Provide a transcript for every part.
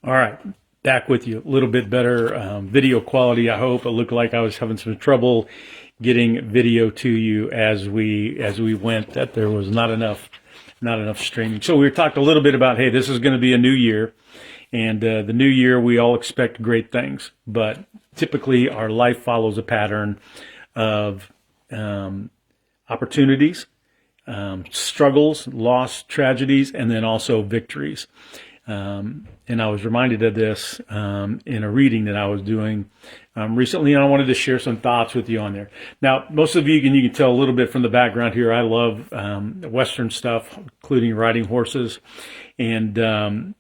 All right, back with you. A little bit better video quality, I hope. It looked like I was having some trouble getting video to you as we went. That there was not enough streaming. So we talked a little bit about, hey, this is going to be a new year, and the new year we all expect great things, but typically our life follows a pattern of opportunities, struggles, loss, tragedies, and then also victories. And I was reminded of this in a reading that I was doing recently, and I wanted to share some thoughts with you on there. Now, most of you can tell a little bit from the background here. I love Western stuff, including riding horses, and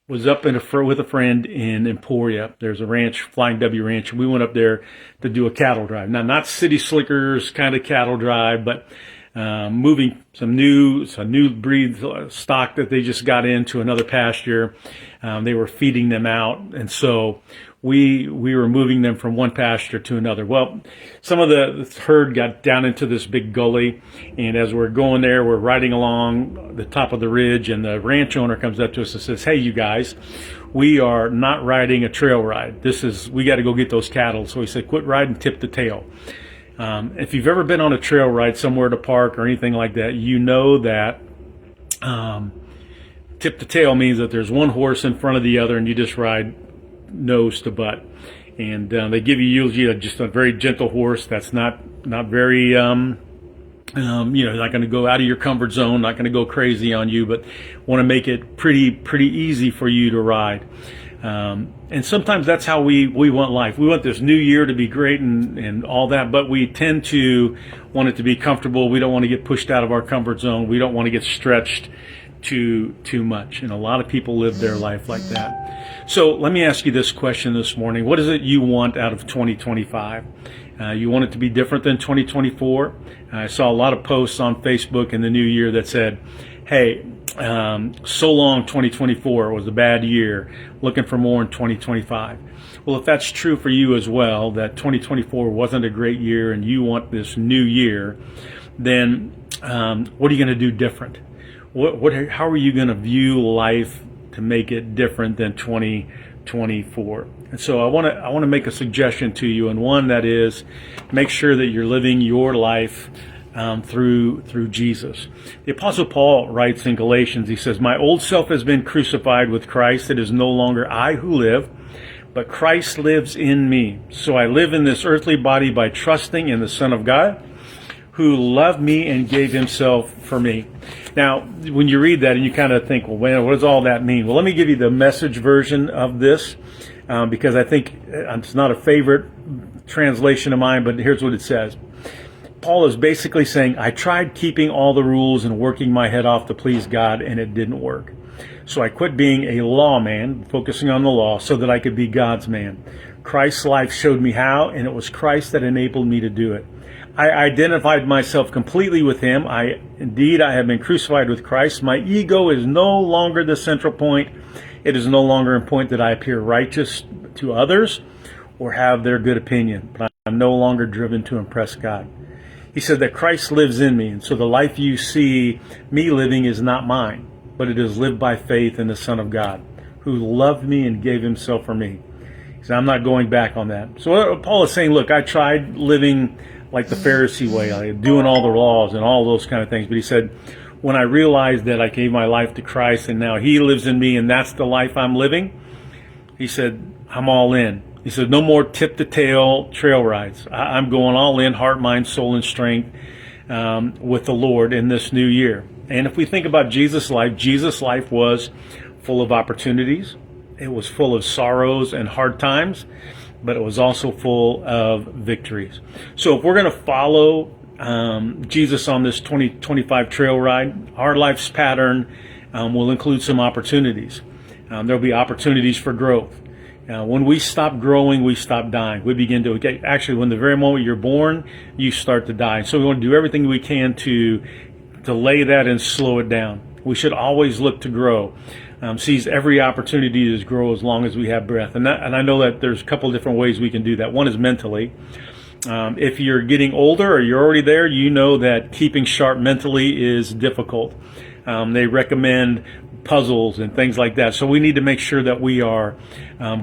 was up with a friend in Emporia. There's a ranch, Flying W Ranch, and we went up there to do a cattle drive. Now, not city slickers kind of cattle drive, but moving some new breed stock that they just got into another pasture. They were feeding them out, and so we were moving them from one pasture to another. Well, some of the herd got down into this big gully, and as we're going there, we're riding along the top of the ridge, and the ranch owner comes up to us and says, "Hey, you guys, we are not riding a trail ride. We got to go get those cattle." So he said, "Quit riding, tip the tail." If you've ever been on a trail ride somewhere at a park or anything like that, you know that tip the tail means that there's one horse in front of the other and you just ride nose to butt. And they give you usually just a very gentle horse that's not very, not going to go out of your comfort zone, not going to go crazy on you, but want to make it pretty easy for you to ride. And sometimes that's how we want life. We want this new year to be great and all that, but we tend to want it to be comfortable. We don't want to get pushed out of our comfort zone. We don't want to get stretched too much. And a lot of people live their life like that. So let me ask you this question this morning. What is it you want out of 2025? You want it to be different than 2024? I saw a lot of posts on Facebook in the new year that said, hey, so long 2024, it was a bad year, looking for more in 2025. Well, if that's true for you as well, that 2024 wasn't a great year and you want this new year, then what are you going to do different? How are you going to view life to make it different than 2024? And so I want to make a suggestion to you, and one that is, make sure that you're living your life through Jesus. The Apostle Paul writes in Galatians, he says, "My old self has been crucified with Christ. It is no longer I who live, but Christ lives in me. So I live in this earthly body by trusting in the Son of God, who loved me and gave himself for me." Now, when you read that and you kind of think, well, what does all that mean? Well, let me give you the Message version of this, because I think it's not a favorite translation of mine, but here's what it says. Paul is basically saying, I tried keeping all the rules and working my head off to please God, and it didn't work. So I quit being a lawman, focusing on the law, so that I could be God's man. Christ's life showed me how, and it was Christ that enabled me to do it. I identified myself completely with him. Indeed, I have been crucified with Christ. My ego is no longer the central point. It is no longer important that I appear righteous to others or have their good opinion, but I'm no longer driven to impress God. He said that Christ lives in me, and so the life you see me living is not mine, but it is lived by faith in the Son of God, who loved me and gave himself for me. He said, I'm not going back on that. So Paul is saying, look, I tried living like the Pharisee way, like doing all the laws and all those kind of things, but he said, when I realized that I gave my life to Christ and now he lives in me and that's the life I'm living, he said, I'm all in. He said, no more tip-to-tail trail rides. I'm going all in, heart, mind, soul, and strength with the Lord in this new year. And if we think about Jesus' life was full of opportunities. It was full of sorrows and hard times, but it was also full of victories. So if we're going to follow Jesus on this 2025 trail ride, our life's pattern will include some opportunities. There'll be opportunities for growth. When we stop growing, we stop dying. We begin to, actually, when the very moment you're born, you start to die. So we want to do everything we can to delay that and slow it down. We should always look to grow. Seize every opportunity to grow as long as we have breath. And I know that there's a couple of different ways we can do that. One is mentally. If you're getting older or you're already there, you know that keeping sharp mentally is difficult. They recommend puzzles and things like that. So we need to make sure that we are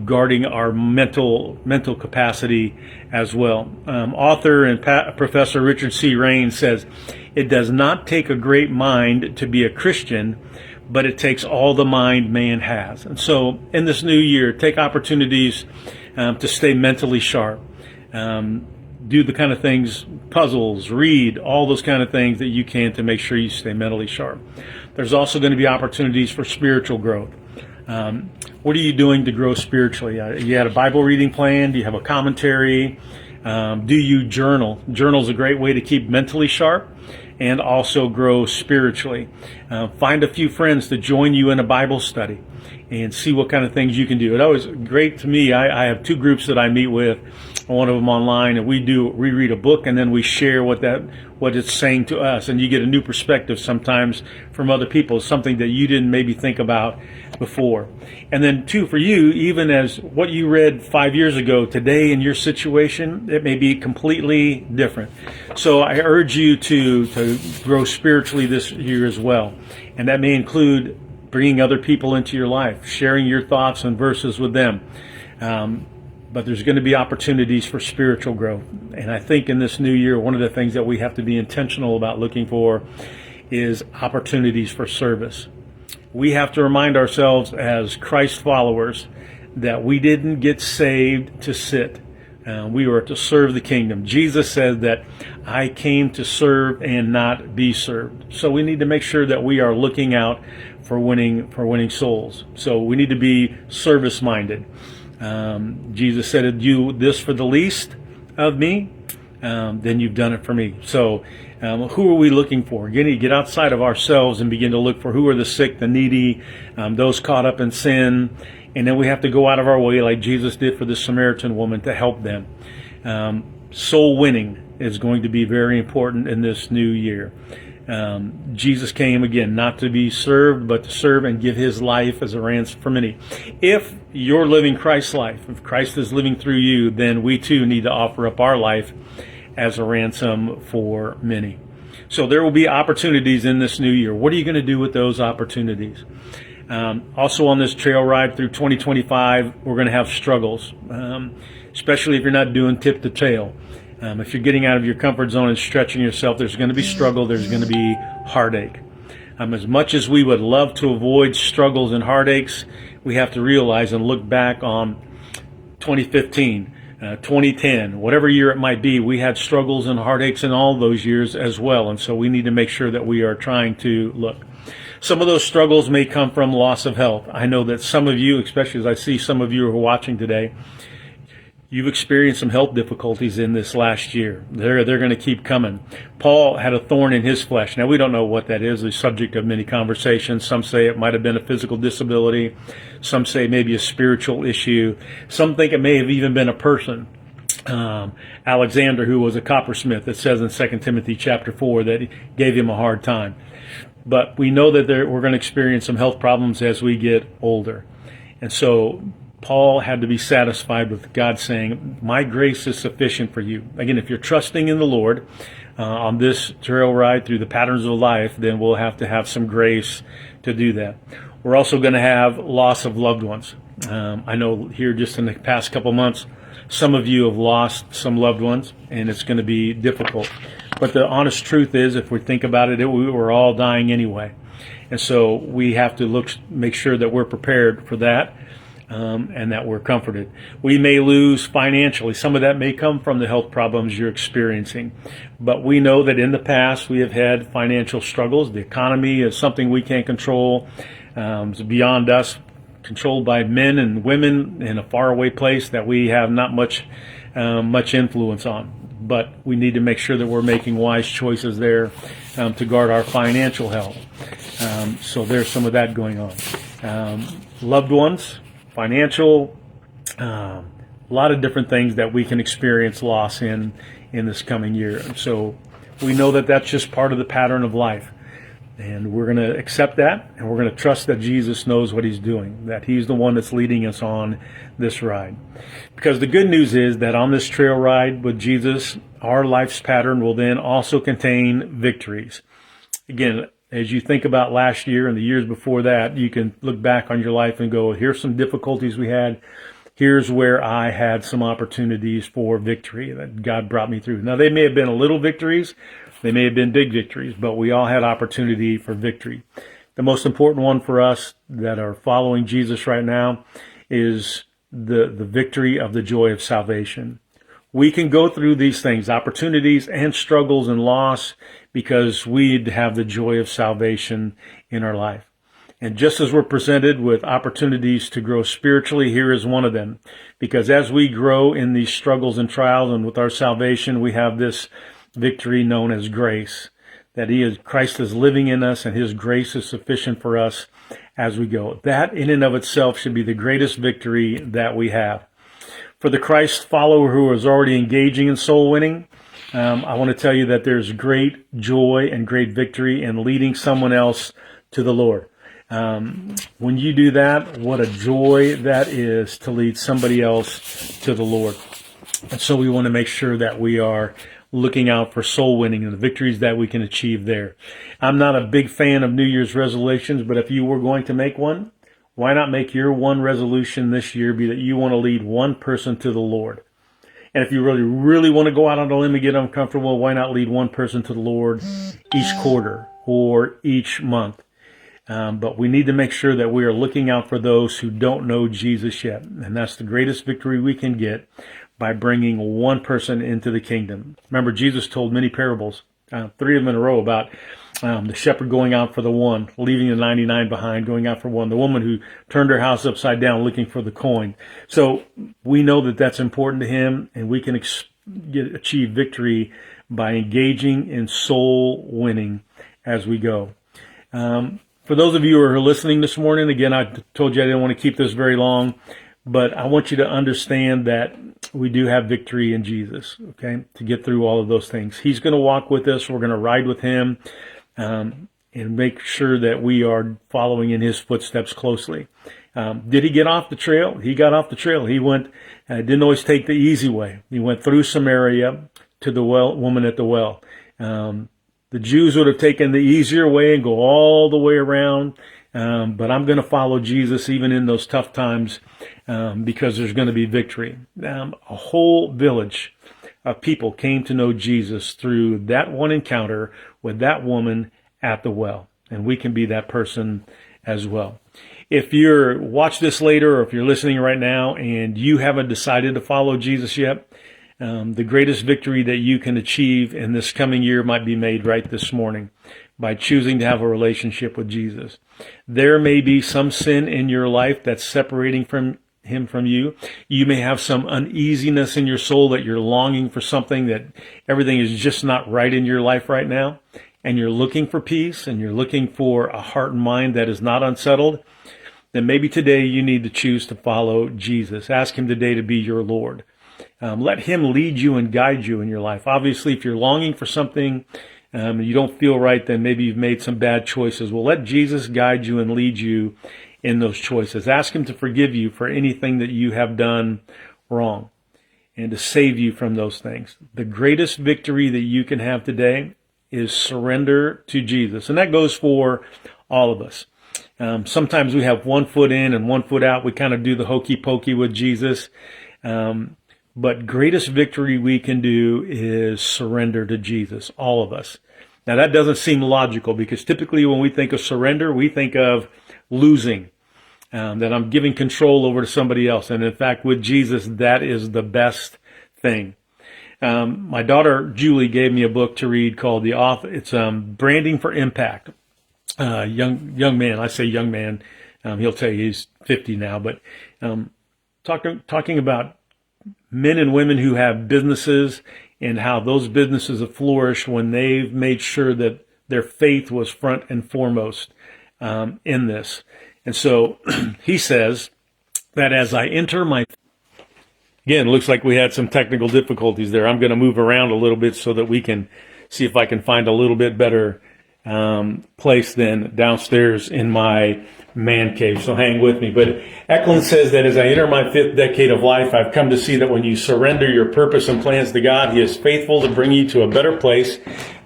guarding our mental capacity as well. Author and Professor Richard C. Raines says, "It does not take a great mind to be a Christian, but it takes all the mind man has." And so in this new year, take opportunities to stay mentally sharp. Do the kind of things, puzzles, read, all those kind of things that you can to make sure you stay mentally sharp. There's also going to be opportunities for spiritual growth. What are you doing to grow spiritually? You had a Bible reading plan? Do you have a commentary? Do you journal? Journal is a great way to keep mentally sharp and also grow spiritually. Find a few friends to join you in a Bible study and see what kind of things you can do. It always great to me. I have two groups that I meet with, one of them online, and we read a book and then we share what it's saying to us, and you get a new perspective sometimes from other people, something that you didn't maybe think about before. And then two, for you, even as what you read 5 years ago, today in your situation, it may be completely different. So I urge you to grow spiritually this year as well, and that may include bringing other people into your life, sharing your thoughts and verses with them. But there's going to be opportunities for spiritual growth. And I think in this new year, one of the things that we have to be intentional about looking for is opportunities for service. We have to remind ourselves as Christ followers that we didn't get saved to sit. We were to serve the kingdom. Jesus said that I came to serve and not be served. So we need to make sure that we are looking out for winning souls. So we need to be service minded. Jesus said, "Do this for the least of me, then you've done it for me." So who are we looking for? Get outside of ourselves and begin to look for who are the sick, the needy, those caught up in sin. And then we have to go out of our way, like Jesus did for the Samaritan woman, to help them. Soul winning is going to be very important in this new year. Jesus came, again, not to be served, but to serve and give his life as a ransom for many. If you're living Christ's life, if Christ is living through you, then we too need to offer up our life as a ransom for many. So there will be opportunities in this new year. What are you going to do with those opportunities? Also on this trail ride through 2025, we're going to have struggles, especially if you're not doing tip to tail. If you're getting out of your comfort zone and stretching yourself, there's going to be struggle, there's going to be heartache. As much as we would love to avoid struggles and heartaches, we have to realize and look back on 2015, 2010, whatever year it might be, we had struggles and heartaches in all those years as well. And so we need to make sure that we are trying to look. Some of those struggles may come from loss of health. I know that some of you, especially as I see some of you who are watching today, you've experienced some health difficulties in this last year. They're going to keep coming. Paul had a thorn in his flesh. Now, we don't know what that is, the subject of many conversations. Some say it might have been a physical disability. Some say maybe a spiritual issue. Some think it may have even been a person. Alexander, who was a coppersmith, it says in 2 Timothy chapter 4 that he gave him a hard time. But we know that we're going to experience some health problems as we get older. And so Paul had to be satisfied with God saying, "My grace is sufficient for you." Again, if you're trusting in the Lord on this trail ride through the patterns of life, then we'll have to have some grace to do that. We're also going to have loss of loved ones. I know here just in the past couple months, some of you have lost some loved ones, and it's going to be difficult. But the honest truth is, if we think about it, we were all dying anyway. And so we have to make sure that we're prepared for that. And that we're comforted. We may lose financially. Some of that may come from the health problems you're experiencing. But we know that in the past we have had financial struggles. The economy is something we can't control. It's beyond us, controlled by men and women in a faraway place that we have not much influence on. But we need to make sure that we're making wise choices there to guard our financial health. So there's some of that going on. Loved ones, financial, a lot of different things that we can experience loss in this coming year. So we know that that's just part of the pattern of life. And we're going to accept that, and we're going to trust that Jesus knows what he's doing, that he's the one that's leading us on this ride. Because the good news is that on this trail ride with Jesus, our life's pattern will then also contain victories. Again, as you think about last year and the years before that, you can look back on your life and go, here's some difficulties we had. Here's where I had some opportunities for victory that God brought me through. Now, they may have been little victories. They may have been big victories, but we all had opportunity for victory. The most important one for us that are following Jesus right now is the victory of the joy of salvation. We can go through these things, opportunities and struggles and loss, because we have the joy of salvation in our life. And just as we're presented with opportunities to grow spiritually, here is one of them. Because as we grow in these struggles and trials and with our salvation, we have this victory known as grace. That Christ is living in us and his grace is sufficient for us as we go. That in and of itself should be the greatest victory that we have. For the Christ follower who is already engaging in soul winning, I want to tell you that there's great joy and great victory in leading someone else to the Lord. When you do that, what a joy that is to lead somebody else to the Lord. And so we want to make sure that we are looking out for soul winning and the victories that we can achieve there. I'm not a big fan of New Year's resolutions, but if you were going to make one, why not make your one resolution this year be that you want to lead one person to the Lord? And if you really, really want to go out on a limb and get uncomfortable, why not lead one person to the Lord each quarter or each month? But we need to make sure that we are looking out for those who don't know Jesus yet. And that's the greatest victory we can get by bringing one person into the kingdom. Remember, Jesus told many parables, 3 of them in a row, about the shepherd going out for the one, leaving the 99 behind, going out for one, the woman who turned her house upside down looking for the coin. So we know that that's important to him, and we can achieve victory by engaging in soul winning as we go. For those of you who are listening this morning, again, I told you I didn't want to keep this very long, but I want you to understand that we do have victory in Jesus, okay, to get through all of those things. He's going to walk with us. We're going to ride with him and make sure that we are following in his footsteps closely. Did he get off the trail? He got off the trail. He went, didn't always take the easy way. He went through Samaria to the woman at the well. The Jews would have taken the easier way and go all the way around. But I'm going to follow Jesus even in those tough times because there's going to be victory. A whole village of people came to know Jesus through that one encounter with that woman at the well. And we can be that person as well. If you're watch this later or if you're listening right now and you haven't decided to follow Jesus yet, the greatest victory that you can achieve in this coming year might be made right this morning by choosing to have a relationship with Jesus. There may be some sin in your life that's separating him from you. You may have some uneasiness in your soul that you're longing for something, that everything is just not right in your life right now, and you're looking for peace and you're looking for a heart and mind that is not unsettled. Then maybe today you need to choose to follow Jesus. Ask him today to be your Lord. Let him lead you and guide you in your life. Obviously, if you're longing for something and you don't feel right, then maybe you've made some bad choices. Well, let Jesus guide you and lead you in those choices. Ask him to forgive you for anything that you have done wrong and to save you from those things. The greatest victory that you can have today is surrender to Jesus. And that goes for all of us. Sometimes we have one foot in and one foot out. We kind of do the hokey pokey with Jesus. But greatest victory we can do is surrender to Jesus, all of us. Now, that doesn't seem logical because typically when we think of surrender, we think of losing, that I'm giving control over to somebody else. And in fact, with Jesus, that is the best thing. My daughter, Julie, gave me a book to read called it's Branding for Impact. Young man, I say young man, he'll tell you he's 50 now, but talking about men and women who have businesses and how those businesses have flourished when they've made sure that their faith was front and foremost in this. And so he says that as I enter again, it looks like we had some technical difficulties there. I'm going to move around a little bit so that we can see if I can find a little bit better place than downstairs in my man cave. So hang with me. But Eklund says that as I enter my 5th decade of life, I've come to see that when you surrender your purpose and plans to God, he is faithful to bring you to a better place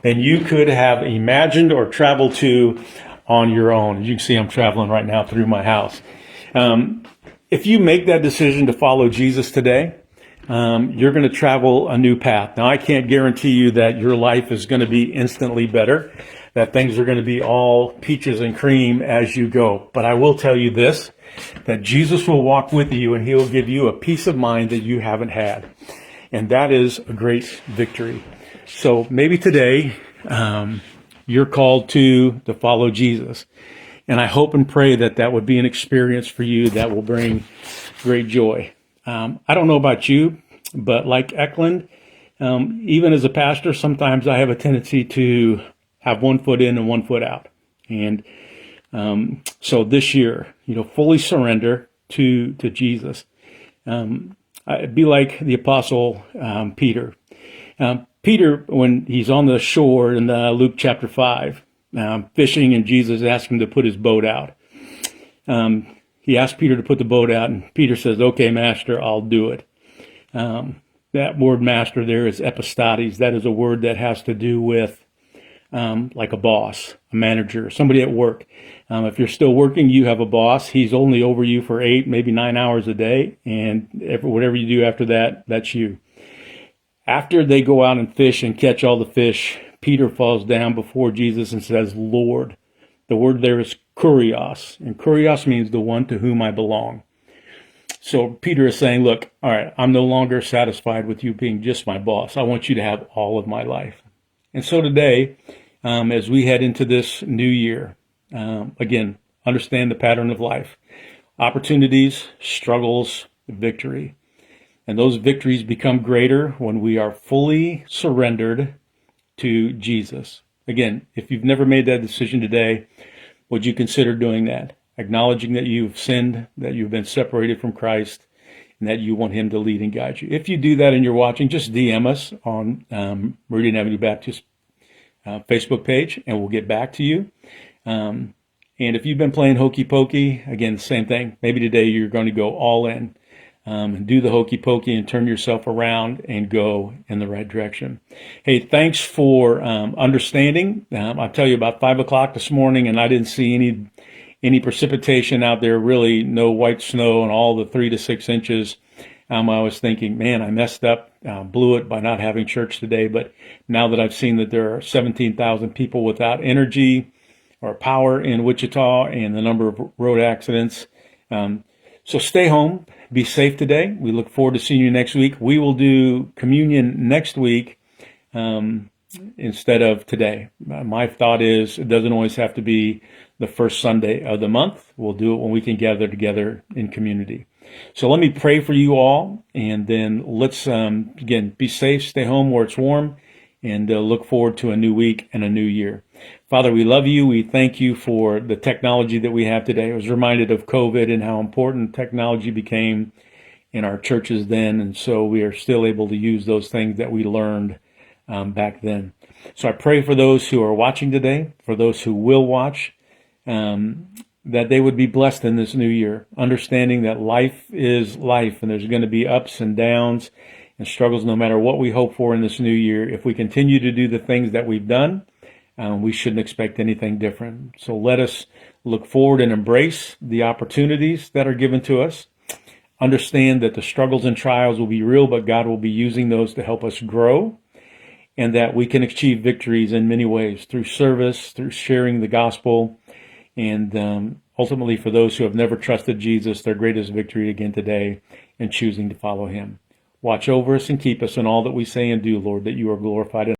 than you could have imagined or traveled to on your own. As you can see, I'm traveling right now through my house. If you make that decision to follow Jesus today, you're going to travel a new path. Now, I can't guarantee you that your life is going to be instantly better, that things are going to be all peaches and cream as you go. But I will tell you this, that Jesus will walk with you and he will give you a peace of mind that you haven't had. And that is a great victory. So maybe today, you're called to follow Jesus. And I hope and pray that that would be an experience for you that will bring great joy. I don't know about you, but like Eklund, even as a pastor, sometimes I have a tendency to have one foot in and one foot out. And so this year, fully surrender to Jesus. Be like the Apostle Peter. Peter, when he's on the shore in Luke chapter 5, fishing, and Jesus asked him to put his boat out. He asked Peter to put the boat out, and Peter says, "Okay, master, I'll do it." That word master there is epistates. That is a word that has to do with like a boss, a manager, somebody at work. If you're still working, you have a boss. He's only over you for 8, maybe 9 hours a day, and whatever you do after that, that's you. After they go out and fish and catch all the fish, Peter falls down before Jesus and says, "Lord." The word there is kurios, and kurios means the one to whom I belong. So Peter is saying, look, all right, I'm no longer satisfied with you being just my boss. I want you to have all of my life. And so today, as we head into this new year, again, understand the pattern of life. Opportunities, struggles, victory. And those victories become greater when we are fully surrendered to Jesus. Again, if you've never made that decision today, would you consider doing that? Acknowledging that you've sinned, that you've been separated from Christ, and that you want him to lead and guide you. If you do that and you're watching, just DM us on Meridian Avenue Baptist Facebook page, and we'll get back to you. And if you've been playing hokey pokey, again, same thing. Maybe today you're going to go all in. Do the hokey pokey and turn yourself around and go in the right direction. Hey, thanks for understanding. I'll tell you, about 5 o'clock this morning, and I didn't see any precipitation out there, really no white snow and all the 3 to 6 inches. I was thinking, man, I messed up, blew it by not having church today. But now that I've seen that there are 17,000 people without energy or power in Wichita, and the number of road accidents, so stay home. Be safe today. We look forward to seeing you next week. We will do communion next week instead of today. My thought is it doesn't always have to be the first Sunday of the month. We'll do it when we can gather together in community. So let me pray for you all, and then let's, again, be safe, stay home where it's warm, and look forward to a new week and a new year. Father, we love you. We thank you for the technology that we have today. I was reminded of COVID and how important technology became in our churches then, and so we are still able to use those things that we learned back then. So I pray for those who are watching today, for those who will watch, that they would be blessed in this new year, understanding that life is life, and there's going to be ups and downs and struggles no matter what we hope for in this new year. If we continue to do the things that we've done, we shouldn't expect anything different. So let us look forward and embrace the opportunities that are given to us. Understand that the struggles and trials will be real, but God will be using those to help us grow, and that we can achieve victories in many ways, through service, through sharing the gospel, and ultimately for those who have never trusted Jesus, their greatest victory again today in choosing to follow him. Watch over us and keep us in all that we say and do, Lord, that you are glorified in